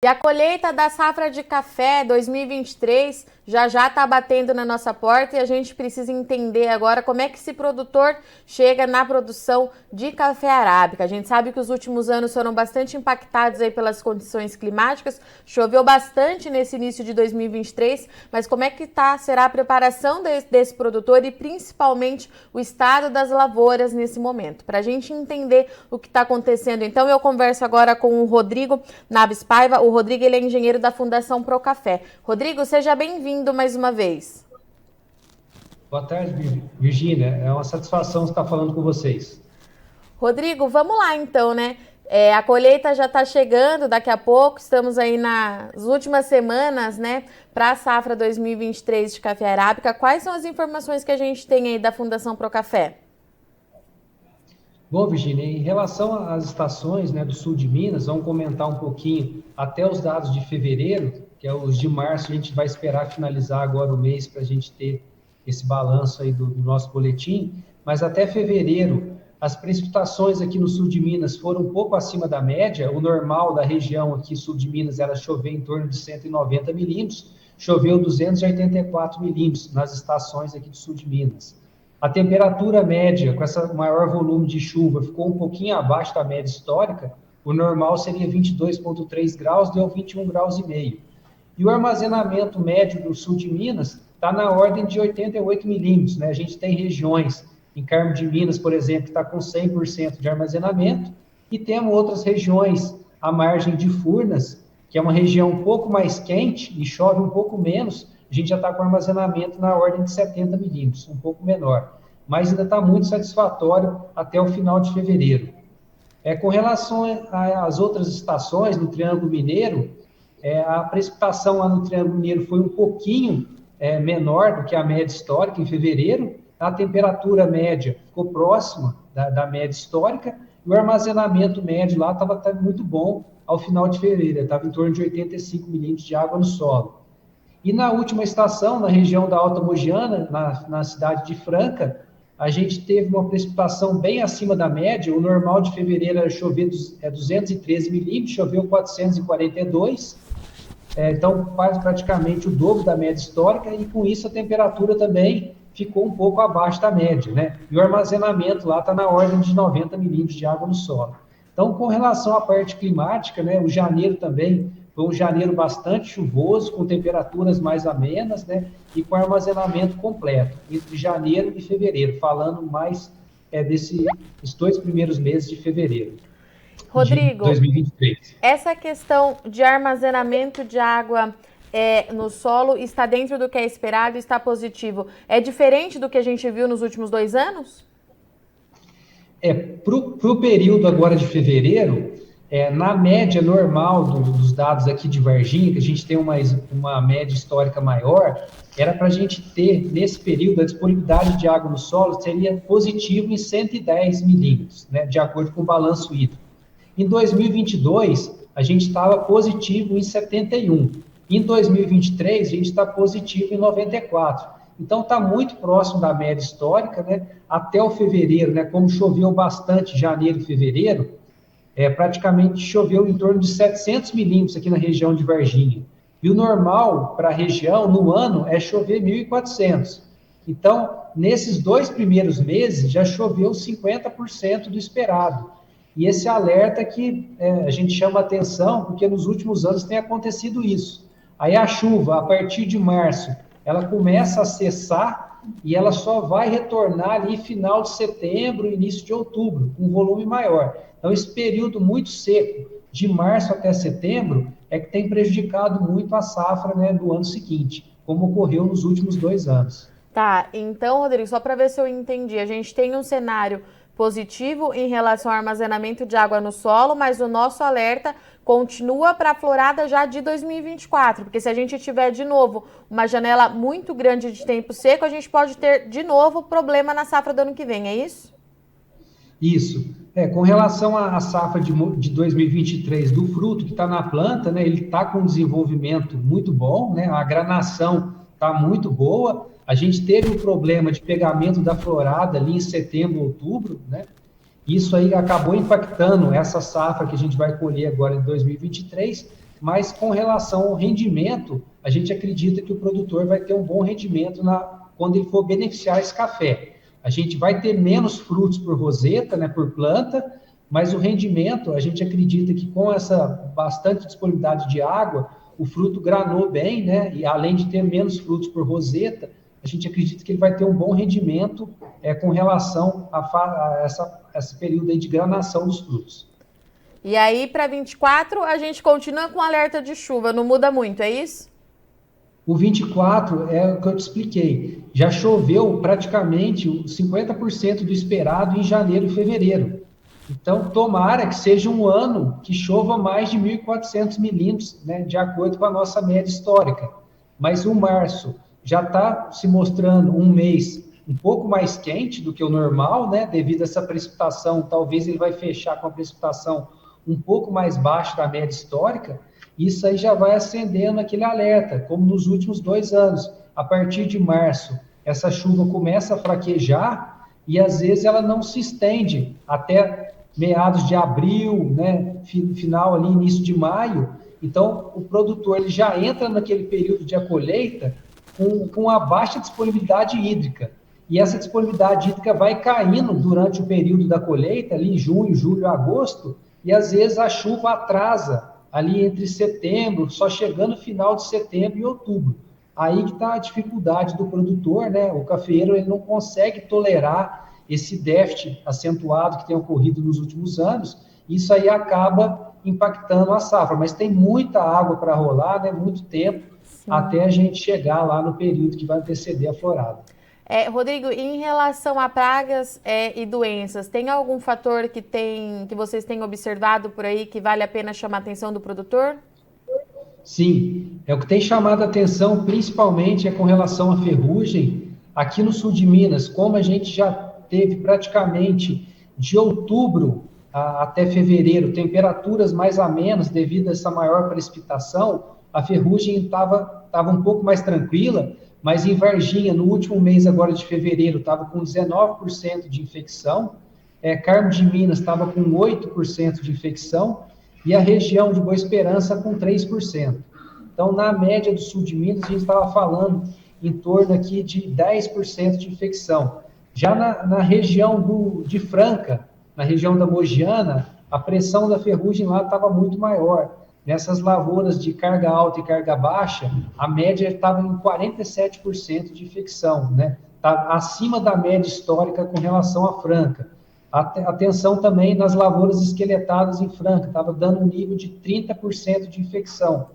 E a colheita da safra de café 2023 já está batendo na nossa porta e a gente precisa entender agora como é que esse produtor chega na produção de café arábica. A gente sabe que os últimos anos foram bastante impactados aí pelas condições climáticas, choveu bastante nesse início de 2023, mas como é que será a preparação desse produtor e principalmente o estado das lavouras nesse momento? Para a gente entender o que está acontecendo, então eu converso agora com o Rodrigo Naves Paiva. O Rodrigo, ele é engenheiro da Fundação Procafé. Rodrigo, seja bem-vindo mais uma vez. Boa tarde, Virgínia. É uma satisfação estar falando com vocês. Rodrigo, vamos lá então, né? A colheita já está chegando daqui a pouco, estamos aí nas últimas semanas, né, para a safra 2023 de café arábica. Quais são as informações que a gente tem aí da Fundação Procafé? Bom, Virgínia, em relação às estações, né, do sul de Minas, vamos comentar um pouquinho até os dados de fevereiro, que é os de março. A gente vai esperar finalizar agora o mês para a gente ter esse balanço aí do nosso boletim, mas até fevereiro, as precipitações aqui no sul de Minas foram um pouco acima da média. O normal da região aqui, sul de Minas, era chover em torno de 190 milímetros, choveu 284 milímetros nas estações aqui do sul de Minas. A temperatura média, com esse maior volume de chuva, ficou um pouquinho abaixo da média histórica. O normal seria 22,3 graus, deu 21 graus e meio. E o armazenamento médio do sul de Minas está na ordem de 88 milímetros, né? A gente tem regiões, em Carmo de Minas, por exemplo, que está com 100% de armazenamento, e temos outras regiões à margem de Furnas, que é uma região um pouco mais quente e chove um pouco menos. A gente já está com armazenamento na ordem de 70 milímetros, um pouco menor, mas ainda está muito satisfatório até o final de fevereiro. Com relação às outras estações, no Triângulo Mineiro, a precipitação lá no Triângulo Mineiro foi um pouquinho menor do que a média histórica em fevereiro. A temperatura média ficou próxima da média histórica e o armazenamento médio lá estava muito bom ao final de fevereiro, estava em torno de 85 milímetros de água no solo. E na última estação, na região da Alta Mogiana, na cidade de Franca, a gente teve uma precipitação bem acima da média. O normal de fevereiro era chover 213 milímetros, choveu 442, então quase praticamente o dobro da média histórica, e com isso a temperatura também ficou um pouco abaixo da média, né? E o armazenamento lá está na ordem de 90 milímetros de água no solo. Então, com relação à parte climática, né, o janeiro também foi um janeiro bastante chuvoso, com temperaturas mais amenas, né, e com armazenamento completo, entre janeiro e fevereiro, falando mais desses 2 primeiros meses de fevereiro de Rodrigo, 2023. essa questão de armazenamento de água no solo está dentro do que é esperado, está positivo. É diferente do que a gente viu nos últimos 2 anos? Para o período agora de fevereiro, na média normal dos dados aqui de Varginha, que a gente tem uma média histórica maior, era para a gente ter, nesse período, a disponibilidade de água no solo seria positivo em 110 milímetros, né, de acordo com o balanço hídrico. Em 2022, a gente estava positivo em 71. Em 2023, a gente está positivo em 94. Então, está muito próximo da média histórica, né? Até o fevereiro, né? Como choveu bastante janeiro e fevereiro, praticamente choveu em torno de 700 milímetros aqui na região de Varginha. E o normal para a região, no ano, é chover 1.400. Então, nesses 2 primeiros meses, já choveu 50% do esperado. E esse alerta que a gente chama atenção, porque nos últimos anos tem acontecido isso. Aí a chuva, a partir de março, ela começa a cessar e ela só vai retornar ali final de setembro, início de outubro, com um volume maior. Então, esse período muito seco, de março até setembro, é que tem prejudicado muito a safra, né, do ano seguinte, como ocorreu nos últimos 2 anos. Tá, então, Rodrigo, só para ver se eu entendi, a gente tem um cenário positivo em relação ao armazenamento de água no solo, mas o nosso alerta continua para a florada já de 2024, porque se a gente tiver de novo uma janela muito grande de tempo seco, a gente pode ter de novo problema na safra do ano que vem, é isso? Isso. Com relação à safra de 2023 do fruto que está na planta, né, ele está com um desenvolvimento muito bom, né, a granação está muito boa. A gente teve um problema de pegamento da florada ali em setembro, outubro, né? Isso aí acabou impactando essa safra que a gente vai colher agora em 2023, mas com relação ao rendimento, a gente acredita que o produtor vai ter um bom rendimento quando ele for beneficiar esse café. A gente vai ter menos frutos por roseta, né, por planta, mas o rendimento, a gente acredita que com essa bastante disponibilidade de água, o fruto granou bem, né, e além de ter menos frutos por roseta, a gente acredita que ele vai ter um bom rendimento com relação a esse período aí de granação dos frutos. E aí, para 24, a gente continua com alerta de chuva, não muda muito, é isso? O 24 é o que eu te expliquei. Já choveu praticamente 50% do esperado em janeiro e fevereiro. Então, tomara que seja um ano que chova mais de 1.400 milímetros, né, de acordo com a nossa média histórica. Mas o março já está se mostrando um mês um pouco mais quente do que o normal, né, devido a essa precipitação. Talvez ele vai fechar com a precipitação um pouco mais baixa da média histórica. Isso aí já vai acendendo aquele alerta, como nos últimos 2 anos. A partir de março, essa chuva começa a fraquejar e, às vezes, ela não se estende até meados de abril, né, final ali, início de maio. Então, o produtor ele já entra naquele período de colheita com a baixa disponibilidade hídrica. E essa disponibilidade hídrica vai caindo durante o período da colheita, ali em junho, julho, agosto, e, às vezes, a chuva atrasa ali entre setembro, só chegando no final de setembro e outubro. Aí que está a dificuldade do produtor, né? O cafeeiro ele não consegue tolerar esse déficit acentuado que tem ocorrido nos últimos anos, isso aí acaba impactando a safra, mas tem muita água para rolar, né? Muito tempo, sim, até a gente chegar lá no período que vai anteceder a florada. Rodrigo, em relação a pragas e doenças, tem algum fator que vocês têm observado por aí que vale a pena chamar a atenção do produtor? Sim, o que tem chamado a atenção principalmente é com relação à ferrugem. Aqui no sul de Minas, como a gente já teve praticamente de outubro até fevereiro temperaturas mais amenas devido a essa maior precipitação, a ferrugem estava um pouco mais tranquila, mas em Varginha, no último mês agora de fevereiro, estava com 19% de infecção, Carmo de Minas estava com 8% de infecção, e a região de Boa Esperança com 3%. Então, na média do sul de Minas, a gente estava falando em torno aqui de 10% de infecção. Já na região de Franca, na região da Mogiana, a pressão da ferrugem lá estava muito maior. Nessas lavouras de carga alta e carga baixa, a média estava em 47% de infecção, né? Tá acima da média histórica com relação à Franca. Atenção também nas lavouras esqueletadas em Franca, estava dando um nível de 30% de infecção.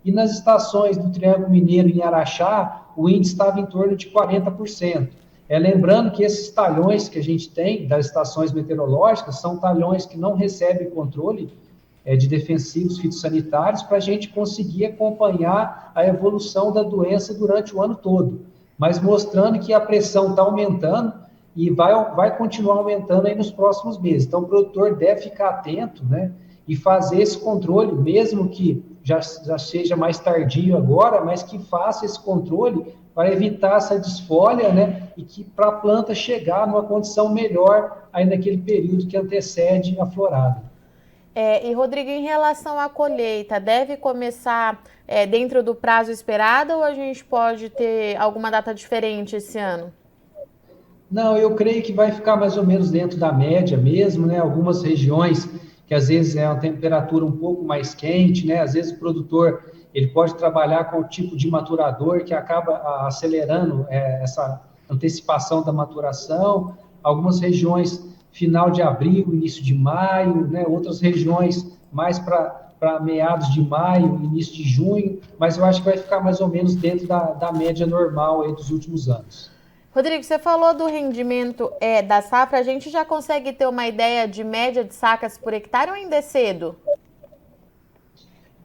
E nas estações do Triângulo Mineiro em Araxá, o índice estava em torno de 40%. Lembrando que esses talhões que a gente tem das estações meteorológicas são talhões que não recebem controle de defensivos fitossanitários para a gente conseguir acompanhar a evolução da doença durante o ano todo, mas mostrando que a pressão está aumentando e vai continuar aumentando aí nos próximos meses. Então, o produtor deve ficar atento, né, e fazer esse controle, mesmo que já seja mais tardio agora, mas que faça esse controle para evitar essa desfolha, né, e que para a planta chegar numa condição melhor aí naquele período que antecede a florada. E, Rodrigo, em relação à colheita, deve começar dentro do prazo esperado ou a gente pode ter alguma data diferente esse ano? Não, eu creio que vai ficar mais ou menos dentro da média mesmo, né? Algumas regiões que às vezes é uma temperatura um pouco mais quente, né? Às vezes o produtor ele pode trabalhar com o tipo de maturador que acaba acelerando essa antecipação da maturação. Algumas regiões final de abril, início de maio, né? Outras regiões mais para meados de maio, início de junho, mas eu acho que vai ficar mais ou menos dentro da média normal aí dos últimos anos. Rodrigo, você falou do rendimento da safra, a gente já consegue ter uma ideia de média de sacas por hectare ou ainda é cedo?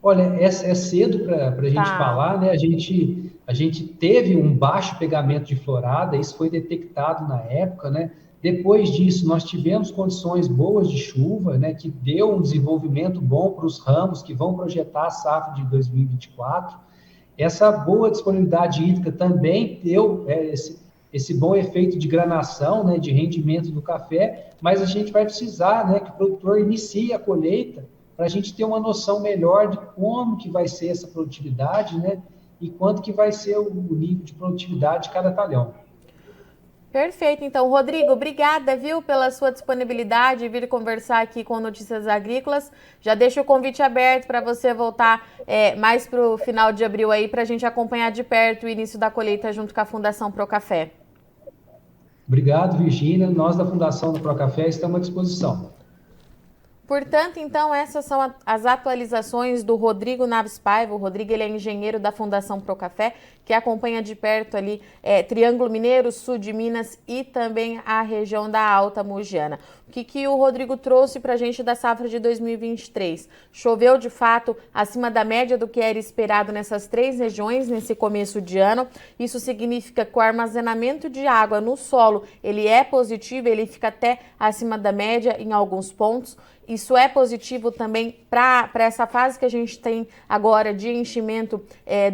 Olha, é cedo para a gente falar, né? A gente teve um baixo pegamento de florada, isso foi detectado na época, né? Depois disso, nós tivemos condições boas de chuva, né? Que deu um desenvolvimento bom para os ramos que vão projetar a safra de 2024. Essa boa disponibilidade hídrica também deu esse bom efeito de granação, né? De rendimento do café, mas a gente vai precisar, né? Que o produtor inicie a colheita para a gente ter uma noção melhor de como que vai ser essa produtividade, né? E quanto que vai ser o nível de produtividade de cada talhão. Perfeito, então, Rodrigo, obrigada, viu, pela sua disponibilidade e vir conversar aqui com Notícias Agrícolas. Já deixo o convite aberto para você voltar mais para o final de abril aí, para a gente acompanhar de perto o início da colheita junto com a Fundação Procafé. Obrigado, Virgínia. Nós da Fundação do Procafé estamos à disposição. Portanto, então, essas são as atualizações do Rodrigo Naves Paiva. O Rodrigo, ele é engenheiro da Fundação Procafé, que acompanha de perto ali Triângulo Mineiro, sul de Minas e também a região da Alta Mogiana. O que o Rodrigo trouxe para a gente da safra de 2023? Choveu, de fato, acima da média do que era esperado nessas 3 regiões nesse começo de ano. Isso significa que o armazenamento de água no solo, ele é positivo, ele fica até acima da média em alguns pontos. Isso é positivo também para essa fase que a gente tem agora de enchimento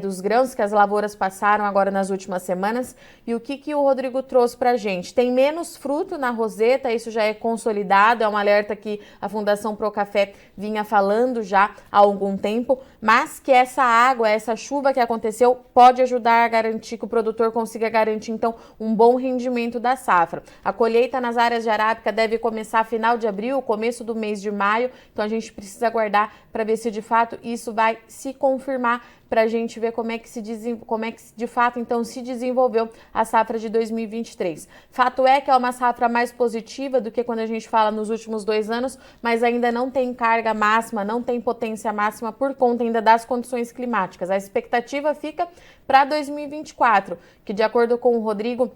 dos grãos, que as lavouras passaram agora nas últimas semanas. E o que o Rodrigo trouxe para a gente? Tem menos fruto na roseta, isso já é consolidado, é um alerta que a Fundação Procafé vinha falando já há algum tempo, mas que essa água, essa chuva que aconteceu, pode ajudar a garantir que o produtor consiga garantir, então, um bom rendimento da safra. A colheita nas áreas de arábica deve começar final de abril, começo do mês de maio, então a gente precisa aguardar para ver se de fato isso vai se confirmar, para a gente ver como é que de fato então se desenvolveu a safra de 2023. Fato é que é uma safra mais positiva do que quando a gente fala nos últimos 2 anos, mas ainda não tem carga máxima, não tem potência máxima por conta ainda das condições climáticas. A expectativa fica para 2024, que de acordo com o Rodrigo,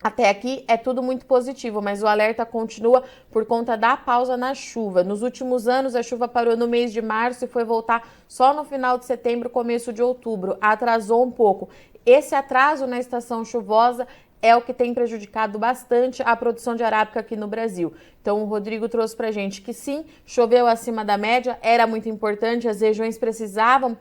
até aqui é tudo muito positivo, mas o alerta continua por conta da pausa na chuva. Nos últimos anos, a chuva parou no mês de março e foi voltar só no final de setembro, começo de outubro. Atrasou um pouco. Esse atraso na estação chuvosa é o que tem prejudicado bastante a produção de arábica aqui no Brasil. Então, o Rodrigo trouxe pra gente que sim, choveu acima da média, era muito importante, as regiões precisavam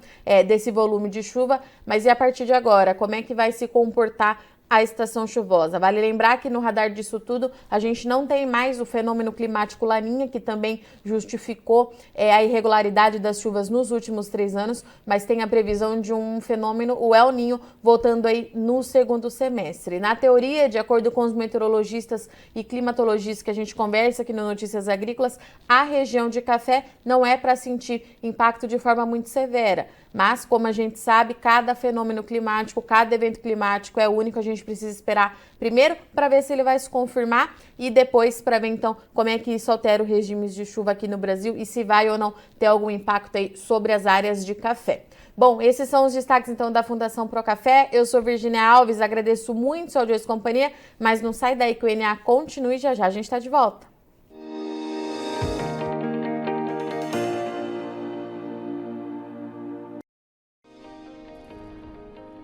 desse volume de chuva, mas e a partir de agora, como é que vai se comportar a estação chuvosa? Vale lembrar que no radar disso tudo a gente não tem mais o fenômeno climático Laninha, que também justificou a irregularidade das chuvas nos últimos 3 anos, mas tem a previsão de um fenômeno, o El Niño, voltando aí no segundo semestre. Na teoria, de acordo com os meteorologistas e climatologistas que a gente conversa aqui no Notícias Agrícolas, a região de Café não é para sentir impacto de forma muito severa. Mas, como a gente sabe, cada fenômeno climático, cada evento climático é único, a gente precisa esperar primeiro para ver se ele vai se confirmar e depois para ver então como é que isso altera os regimes de chuva aqui no Brasil e se vai ou não ter algum impacto aí sobre as áreas de café. Bom, esses são os destaques então da Fundação Procafé. Eu sou Virgínia Alves, agradeço muito sua audiência e companhia, mas não sai daí que o NA continue e já a gente está de volta.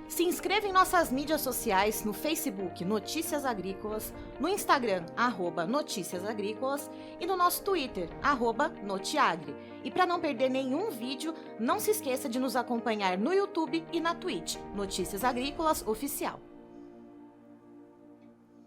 Se inscreva em nossas mídias sociais, no Facebook Notícias Agrícolas, no Instagram @Notícias Agrícolas e no nosso Twitter @Notiagre. E para não perder nenhum vídeo, não se esqueça de nos acompanhar no YouTube e na Twitch, Notícias Agrícolas Oficial.